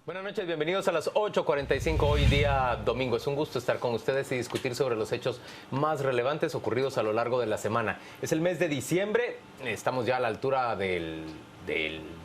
Buenas noches, bienvenidos a las 8:45, hoy día domingo. Es un gusto estar con ustedes y discutir sobre los hechos más relevantes ocurridos a lo largo de la semana. Es el mes de diciembre, estamos ya a la altura del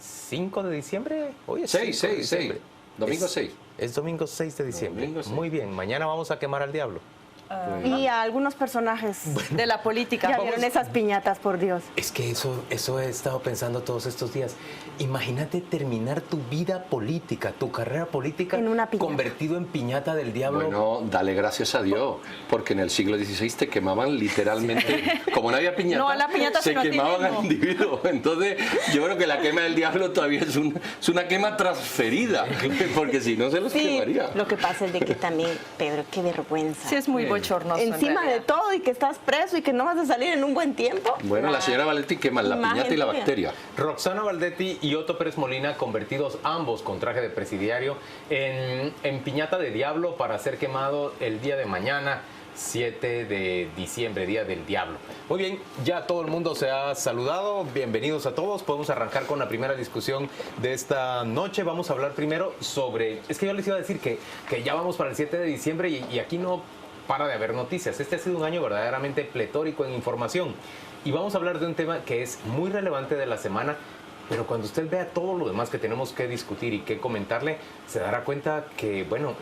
5 de diciembre. Hoy es 6, domingo 6. Es domingo 6 de diciembre. Domingo 6. Muy bien, mañana vamos a quemar al diablo. Y a algunos personajes de la política. Ya vieron esas piñatas, por Dios. Es que eso he estado pensando todos estos días. Imagínate terminar tu vida política, tu carrera política, en una piñata, convertido en piñata del diablo. Bueno, dale gracias a Dios, porque en el siglo XVI te quemaban literalmente, como no había piñata, no a la piñata, se quemaban al individuo. Entonces, yo creo que la quema del diablo todavía es una quema transferida, porque si no se los quemaría. Lo que pasa es de que también, Pedro, qué vergüenza. Sí, es muy bochornoso. Encima de todo, y que estás preso y que no vas a salir en un buen tiempo. Bueno, la señora Valdetti quema la piñata y la bacteria. Roxana Valdetti y Otto Pérez Molina, convertidos ambos con traje de presidiario en piñata de diablo para ser quemado el día de mañana, 7 de diciembre, Día del Diablo. Muy bien, ya todo el mundo se ha saludado. Bienvenidos a todos. Podemos arrancar con la primera discusión de esta noche. Vamos a hablar primero sobre... Es que yo les iba a decir que ya vamos para el 7 de diciembre y aquí no para de haber noticias. Este ha sido un año verdaderamente pletórico en información. Y vamos a hablar de un tema que es muy relevante de la semana, pero cuando usted vea todo lo demás que tenemos que discutir y que comentarle, se dará cuenta que, bueno,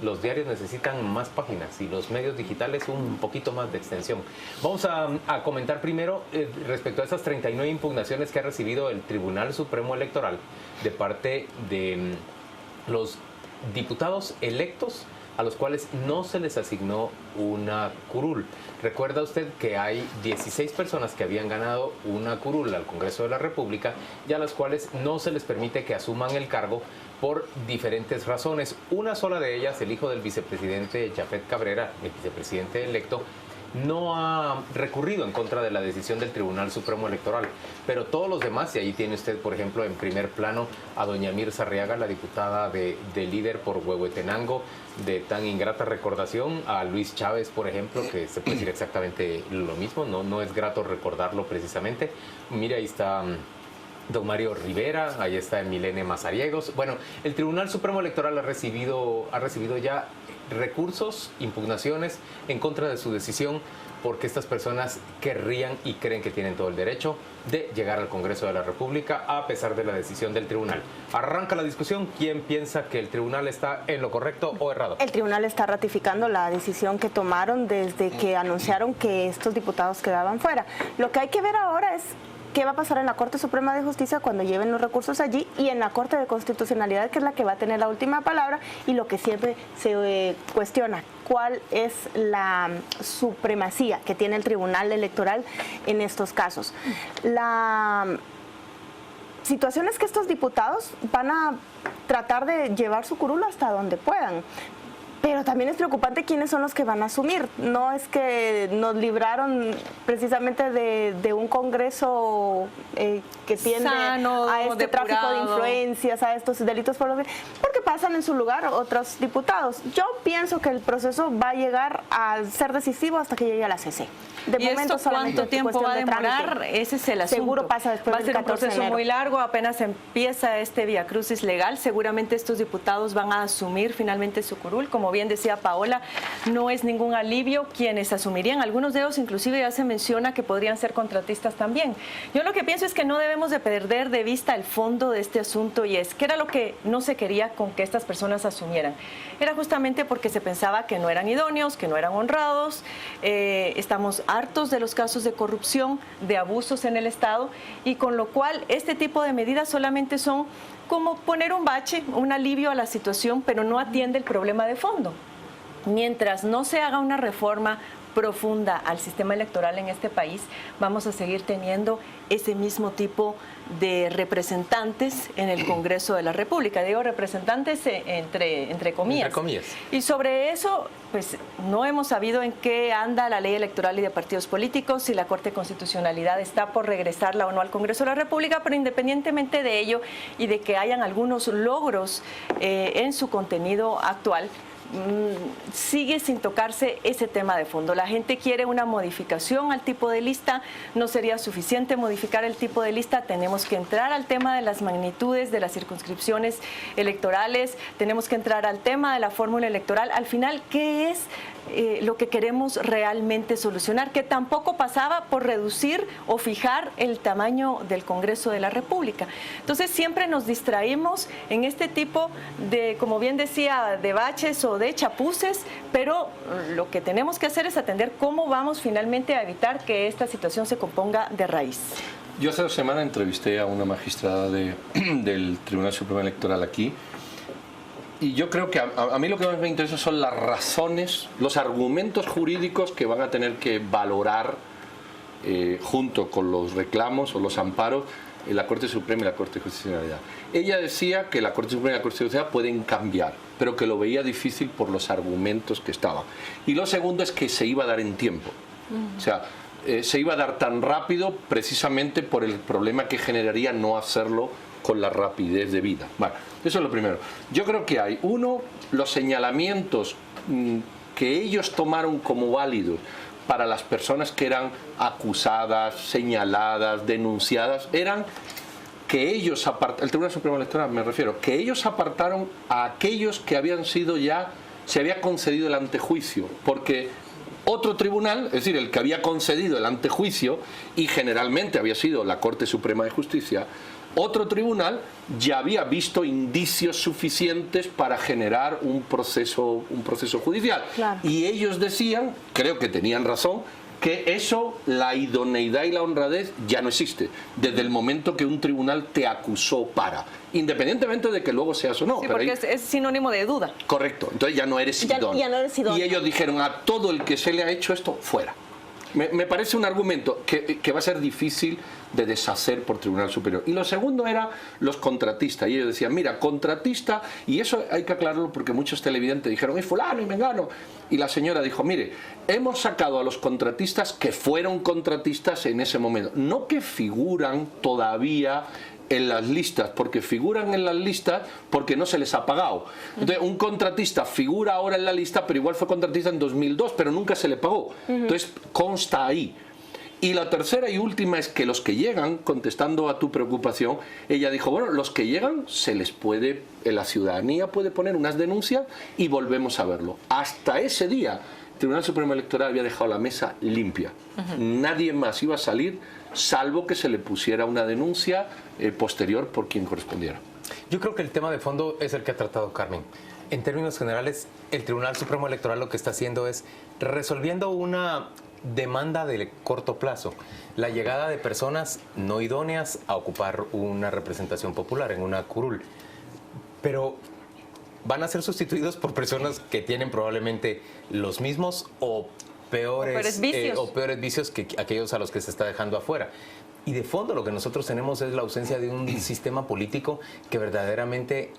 los diarios necesitan más páginas y los medios digitales un poquito más de extensión. Vamos a comentar primero respecto a esas 39 impugnaciones que ha recibido el Tribunal Supremo Electoral de parte de los diputados electos a los cuales no se les asignó una curul. Recuerda usted que hay 16 personas que habían ganado una curul al Congreso de la República y a las cuales no se les permite que asuman el cargo por diferentes razones. Una sola de ellas, el hijo del vicepresidente Japhet Cabrera, el vicepresidente electo, no ha recurrido en contra de la decisión del Tribunal Supremo Electoral, pero todos los demás, y ahí tiene usted, por ejemplo, en primer plano a doña Mirza Arriaga, la diputada de Líder por Huehuetenango, de tan ingrata recordación, a Luis Chávez, por ejemplo, que se puede decir exactamente lo mismo, no es grato recordarlo precisamente. Mire, ahí está don Mario Rivera, ahí está Milene Mazariegos. Bueno, el Tribunal Supremo Electoral ha recibido ya recursos, impugnaciones en contra de su decisión, porque estas personas querrían y creen que tienen todo el derecho de llegar al Congreso de la República a pesar de la decisión del tribunal. Arranca la discusión. ¿Quién piensa que el tribunal está en lo correcto o errado? El tribunal está ratificando la decisión que tomaron desde que anunciaron que estos diputados quedaban fuera. Lo que hay que ver ahora es qué va a pasar en la Corte Suprema de Justicia cuando lleven los recursos allí, y en la Corte de Constitucionalidad, que es la que va a tener la última palabra, y lo que siempre se cuestiona, cuál es la supremacía que tiene el Tribunal Electoral en estos casos. La situación es que estos diputados van a tratar de llevar su curul hasta donde puedan. Pero también es preocupante quiénes son los que van a asumir. No es que nos libraron precisamente de un Congreso que tiende sano, a este depurado, tráfico de influencias, a estos delitos porque pasan en su lugar otros diputados. Yo pienso que el proceso va a llegar a ser decisivo hasta que llegue a la CC. De momento, ¿cuánto tiempo va a demorar? Ese es el asunto. Seguro pasa después del 14 de enero. Va a ser un proceso muy largo, apenas empieza este viacrucis legal. Seguramente estos diputados van a asumir finalmente su curul. Como bien decía Paola, no es ningún alivio quienes asumirían. Algunos de ellos inclusive ya se menciona que podrían ser contratistas también. Yo lo que pienso es que no debemos de perder de vista el fondo de este asunto, y es que era lo que no se quería con que estas personas asumieran. Era justamente porque se pensaba que no eran idóneos, que no eran honrados. Estamos hartos de los casos de corrupción, de abusos en el Estado, y con lo cual este tipo de medidas solamente son como poner un bache, un alivio a la situación, pero no atiende el problema de fondo. Mientras no se haga una reforma profunda al sistema electoral en este país, vamos a seguir teniendo ese mismo tipo de representantes en el Congreso de la República. Digo representantes entre comillas. Entre comillas. Y sobre eso, pues no hemos sabido en qué anda la ley electoral y de partidos políticos, si la Corte de Constitucionalidad está por regresarla o no al Congreso de la República, pero independientemente de ello y de que hayan algunos logros en su contenido actual, sigue sin tocarse ese tema de fondo. La gente quiere una modificación al tipo de lista, no sería suficiente modificar el tipo de lista, tenemos que entrar al tema de las magnitudes de las circunscripciones electorales, tenemos que entrar al tema de la fórmula electoral. Al final, ¿qué es lo que queremos realmente solucionar? Que tampoco pasaba por reducir o fijar el tamaño del Congreso de la República. Entonces siempre nos distraímos en este tipo de, como bien decía, de baches o de chapuces, pero lo que tenemos que hacer es atender cómo vamos finalmente a evitar que esta situación se componga de raíz. Yo hace 2 semanas entrevisté a una magistrada del Tribunal Supremo Electoral aquí. Y yo creo que a mí lo que más me interesa son las razones, los argumentos jurídicos que van a tener que valorar junto con los reclamos o los amparos en la Corte Suprema y la Corte de Constitucionalidad. Ella decía que la Corte Suprema y la Corte de Constitucionalidad pueden cambiar, pero que lo veía difícil por los argumentos que estaban. Y lo segundo es que se iba a dar en tiempo. O sea, se iba a dar tan rápido precisamente por el problema que generaría no hacerlo con la rapidez debida. Bueno, eso es lo primero. Yo creo que hay, uno, los señalamientos que ellos tomaron como válidos para las personas que eran acusadas, señaladas, denunciadas, eran que ellos apartaron, el Tribunal Supremo Electoral me refiero, que ellos apartaron a aquellos que habían sido ya, se había concedido el antejuicio, porque otro tribunal, es decir, el que había concedido el antejuicio, y generalmente había sido la Corte Suprema de Justicia, otro tribunal ya había visto indicios suficientes para generar un proceso judicial. Claro. Y ellos decían, creo que tenían razón, que eso, la idoneidad y la honradez ya no existe, desde el momento que un tribunal te acusó independientemente de que luego seas o no. Sí, pero porque ahí, es sinónimo de duda. correcto, entonces ya no eres idóneo. Ya no eres idóneo. Y ellos dijeron, a todo el que se le ha hecho esto, fuera. Me parece un argumento que va a ser difícil de deshacer por Tribunal Superior. Y lo segundo era los contratistas. Y ellos decían, mira, contratista, y eso hay que aclararlo porque muchos televidentes dijeron, es fulano y mengano. Y la señora dijo, mire, hemos sacado a los contratistas que fueron contratistas en ese momento, no que figuran todavía en las listas, porque figuran en las listas porque no se les ha pagado. Entonces, un contratista figura ahora en la lista, pero igual fue contratista en 2002, pero nunca se le pagó. Entonces, consta ahí. Y la tercera y última es que los que llegan, contestando a tu preocupación, ella dijo, bueno, los que llegan se les puede, la ciudadanía puede poner unas denuncias y volvemos a verlo. Hasta ese día, el Tribunal Supremo Electoral había dejado la mesa limpia. Nadie más iba a salir, salvo que se le pusiera una denuncia posterior por quien correspondiera. Yo creo que el tema de fondo es el que ha tratado Carmen. En términos generales, el Tribunal Supremo Electoral lo que está haciendo es resolviendo una demanda de corto plazo, la llegada de personas no idóneas a ocupar una representación popular en una curul. Pero van a ser sustituidos por personas que tienen probablemente los mismos o peores vicios que aquellos a los que se está dejando afuera. Y de fondo lo que nosotros tenemos es la ausencia de un sistema político que verdaderamente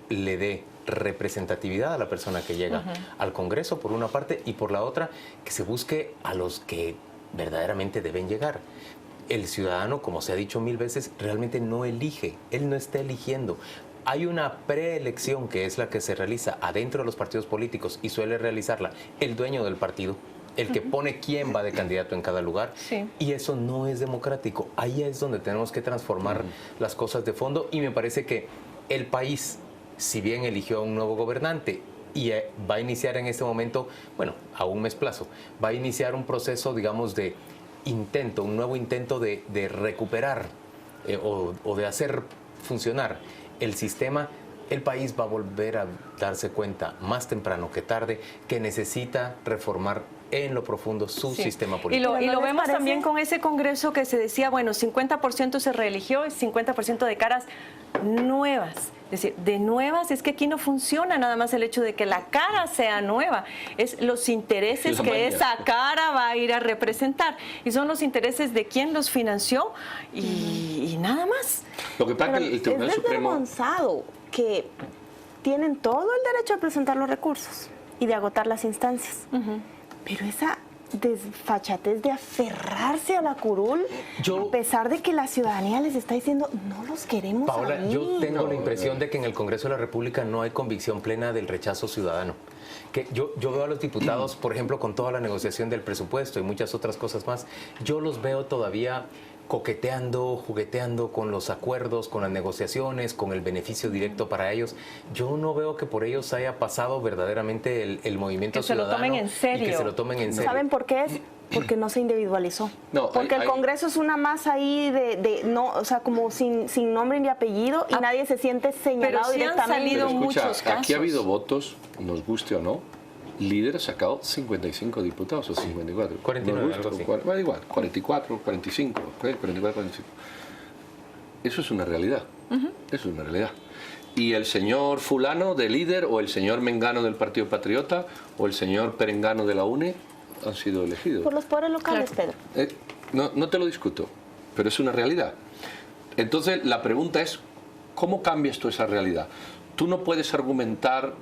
le dé representatividad a la persona que llega al Congreso, por una parte, y por la otra, que se busque a los que verdaderamente deben llegar. El ciudadano, como se ha dicho 1000 veces, realmente no elige, él no está eligiendo. Hay una preelección que es la que se realiza adentro de los partidos políticos y suele realizarla el dueño del partido, el que pone quién va de candidato en cada lugar, y eso no es democrático. Ahí es donde tenemos que transformar las cosas de fondo, y me parece que el país, si bien eligió a un nuevo gobernante y va a iniciar en este momento, bueno, a un mes plazo, va a iniciar un proceso, digamos, de intento, un nuevo intento de recuperar o de hacer funcionar el sistema. El país va a volver a darse cuenta más temprano que tarde que necesita reformar en lo profundo su sistema político. Y lo vemos también con ese Congreso que se decía, bueno, 50% se reeligió y 50% de caras nuevas. Es decir, de nuevas, es que aquí no funciona nada más el hecho de que la cara sea nueva, es los intereses que esa cara va a ir a representar, y son los intereses de quien los financió y nada más. Lo que pasa es que el Tribunal Supremo... avanzado que tienen todo el derecho a presentar los recursos y de agotar las instancias, pero esa desfachatez de aferrarse a la curul, a pesar de que la ciudadanía les está diciendo, no los queremos Paola, ahí. yo tengo la impresión de que en el Congreso de la República no hay convicción plena del rechazo ciudadano. Que yo veo a los diputados, por ejemplo, con toda la negociación del presupuesto y muchas otras cosas más, yo los veo todavía coqueteando, jugueteando con los acuerdos, con las negociaciones, con el beneficio directo para ellos. Yo no veo que por ellos haya pasado verdaderamente el movimiento ciudadano. Que se lo tomen en serio. Y que se lo tomen en serio. ¿Saben por qué es? Porque no se individualizó. No, porque el Congreso es una masa ahí no, o sea, como sin nombre ni apellido y nadie se siente señalado pero sí directamente. han salido Pero escucha, muchos casos. aquí ha habido votos, nos guste o no. Líder ha sacado 55 diputados o 54. 49, algo así. Da igual, 44, 45, 44, 45. Eso es una realidad. Eso es una realidad. Y el señor fulano de líder o el señor mengano del Partido Patriota o el señor perengano de la UNE han sido elegidos. Por los poderes locales, Claro. Pedro. No te lo discuto, pero es una realidad. Entonces la pregunta es, ¿cómo cambias tú esa realidad? Tú no puedes argumentar,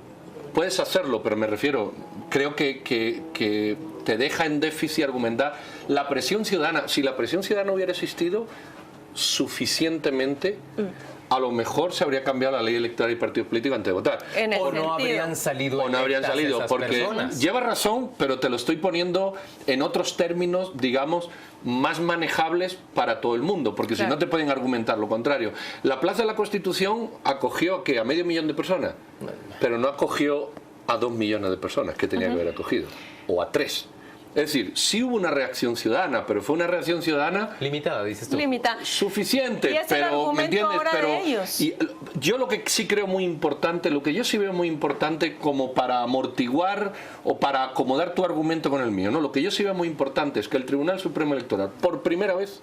puedes hacerlo, pero me refiero, creo que te deja en déficit argumentar la presión ciudadana. Si la presión ciudadana hubiera existido suficientemente, a lo mejor se habría cambiado la ley electoral y partidos políticos antes de votar. En el O no sentido. habrían salido O no habrían electas salido, esas porque personas. lleva razón, pero te lo estoy poniendo en otros términos, digamos, más manejables para todo el mundo, porque Claro. si no te pueden argumentar lo contrario. La Plaza de la Constitución acogió ¿qué? A 500.000 de personas, pero no acogió a 2 millones de personas que tenía que haber acogido, o a 3. Es decir, sí hubo una reacción ciudadana, pero fue una reacción ciudadana Limitada, dices tú. Limita. suficiente, Y es el pero ¿me argumento entiendes? ahora Pero de ellos. y yo lo que sí creo muy importante, lo que yo sí veo muy importante como para amortiguar o para acomodar tu argumento con el mío, ¿no? Lo que yo sí veo muy importante es que el Tribunal Supremo Electoral por primera vez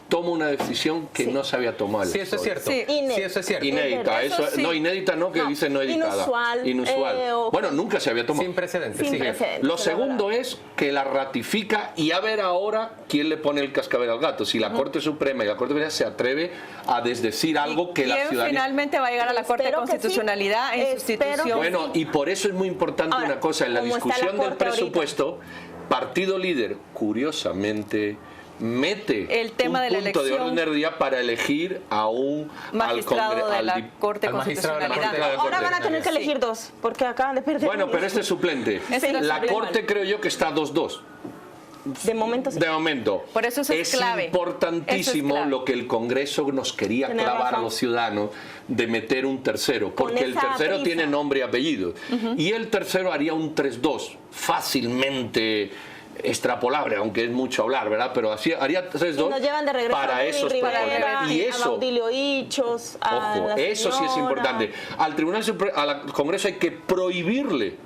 toma una decisión que no se había tomado. Sí, eso es cierto. Sí. Sí, eso es cierto. Inédita, Eso eso, sí. no inédita, no, que No, dice no editada. inusual, Bueno, nunca se había tomado. Sin precedentes, Sin sí. precedentes. Lo segundo es que la ratifica y a ver ahora quién le pone el cascabel al gato. Si la Corte Suprema y la Corte Suprema se atreve a desdecir algo que la ¿Quién ciudadanía... finalmente va a llegar a la Corte de Espero que sí. Constitucionalidad en Espero sustitución? que Bueno, y por eso es muy importante Ahora, una cosa, en la como está la discusión del Corte ahorita. presupuesto, Partido Líder, curiosamente, mete El tema un de la punto de elección. orden del día para elegir a un Magistrado de la Corte de al magistrado de la Constitucionalidad. Corte de la Ahora van a tener que Sí. elegir dos, porque acaban de perder. Bueno, uno. pero este es suplente. Ese era La suplente. Corte creo yo que está 2-2. De momento sí. De momento. Por eso eso es clave. Importantísimo Eso es clave. lo que el Congreso nos quería Tienes clavar a razón. los ciudadanos de meter un tercero, porque el esa tercero prisa. tiene nombre y apellido. Y el tercero haría un 3-2, fácilmente extrapolable, aunque es mucho hablar, ¿verdad? Pero así haría 3-2 Y nos llevan de regreso para a Willy esos Rivera, problemas. Y a eso, Baudilio Hichos, a ojo, la eso sí es señora. importante. Al Tribunal Supremo, al Congreso hay que prohibirle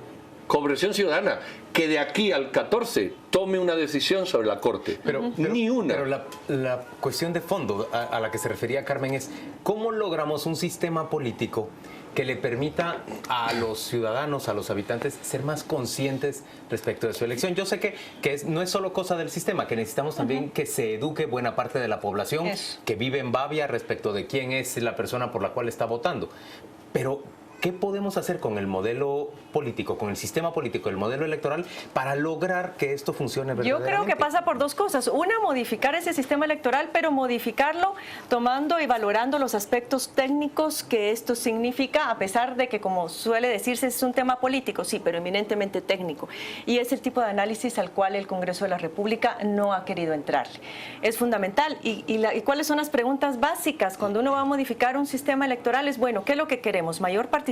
conversión ciudadana, que de aquí al 14 tome una decisión sobre la Corte. Ni una. Pero la cuestión de fondo a la que se refería Carmen es cómo logramos un sistema político que le permita a los ciudadanos, a los habitantes, ser más conscientes respecto de su elección. Yo sé que no es solo cosa del sistema, que necesitamos también que se eduque buena parte de la población Eso. que vive en Bavia respecto de quién es la persona por la cual está votando. Pero ¿qué podemos hacer con el modelo político, con el sistema político, el modelo electoral, para lograr que esto funcione Yo verdaderamente? creo que pasa por dos cosas. Una, modificar ese sistema electoral, pero modificarlo tomando y valorando los aspectos técnicos que esto significa, a pesar de que, como suele decirse, es un tema político, sí, pero eminentemente técnico. Y es el tipo de análisis al cual el Congreso de la República no ha querido entrar. Es fundamental. ¿Y cuáles son las preguntas básicas cuando uno va a modificar un sistema electoral? Es, bueno, ¿qué es lo que queremos? ¿Mayor participación?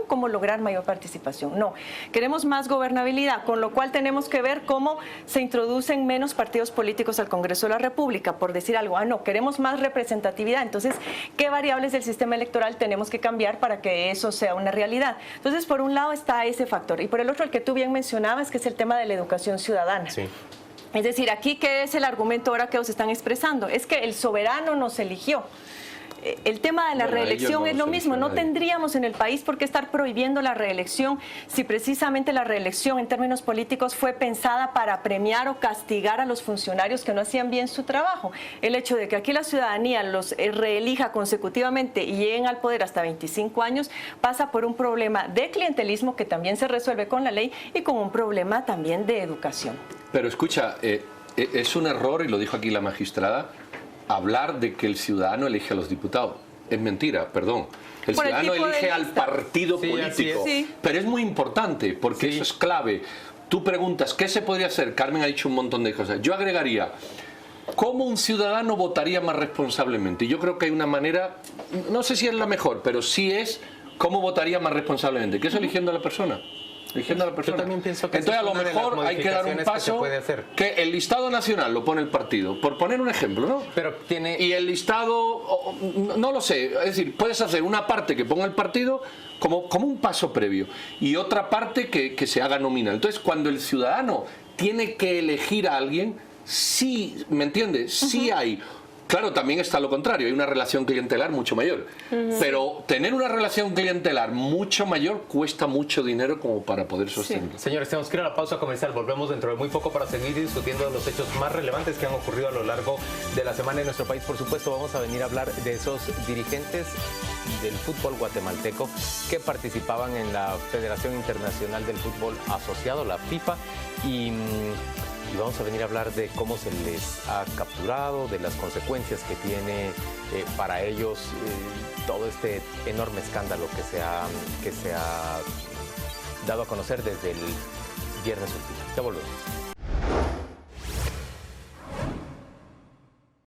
¿Cómo lograr mayor participación? No, queremos más gobernabilidad, con lo cual tenemos que ver cómo se introducen menos partidos políticos al Congreso de la República, por decir algo. No, queremos más representatividad. Entonces, ¿qué variables del sistema electoral tenemos que cambiar para que eso sea una realidad? Entonces, por un lado está ese factor, y por el otro, el que tú bien mencionabas, que es el tema de la educación ciudadana. Sí. Es decir, aquí, ¿qué es el argumento ahora que os están expresando? Es que el soberano nos eligió. el tema de la Bueno, reelección ellos es no lo mismo. No seleccionan. tendríamos en el país por qué estar prohibiendo la reelección si precisamente la reelección en términos políticos fue pensada para premiar o castigar a los funcionarios que no hacían bien su trabajo. El hecho de que aquí la ciudadanía los reelija consecutivamente y lleguen al poder hasta 25 años pasa por un problema de clientelismo que también se resuelve con la ley y con un problema también de educación. Pero escucha, es un error, y lo dijo aquí la magistrada, hablar de que el ciudadano elige a los diputados. Es mentira, perdón. El Por el ciudadano tipo de elige al lista. partido Sí, así político. es. Sí. Pero es muy importante, porque Sí. eso es clave. Tú preguntas, ¿qué se podría hacer? Carmen ha dicho un montón de cosas. Yo agregaría, ¿cómo un ciudadano votaría más responsablemente? Y yo creo que hay una manera, no sé si es la mejor, pero sí es cómo votaría más responsablemente, que es eligiendo a la persona. Eligiendo a la persona. Yo también pienso que entonces esa a es lo una de las mejor hay que dar un modificaciones que se paso puede hacer. que el listado nacional lo pone el partido, por poner un ejemplo, ¿no? Pero tiene... Y el listado, no lo sé, es decir, puedes hacer una parte que ponga el partido como un paso previo y otra parte que se haga nominal. Entonces, cuando el ciudadano tiene que elegir a alguien, sí, ¿me entiendes? Sí hay. Claro, también está lo contrario, hay una relación clientelar mucho mayor. Pero tener una relación clientelar mucho mayor cuesta mucho dinero como para poder sostenerlo. Señores, tenemos que ir a la pausa comercial. Volvemos dentro de muy poco para seguir discutiendo los hechos más relevantes que han ocurrido a lo largo de la semana en nuestro país. Por supuesto, vamos a venir a hablar de esos dirigentes del fútbol guatemalteco que participaban en la Federación Internacional del Fútbol Asociado, la FIFA, y vamos a venir a hablar de cómo se les ha capturado, de las consecuencias que tiene para ellos todo este enorme escándalo que se ha dado a conocer desde el viernes último. Ya volvemos.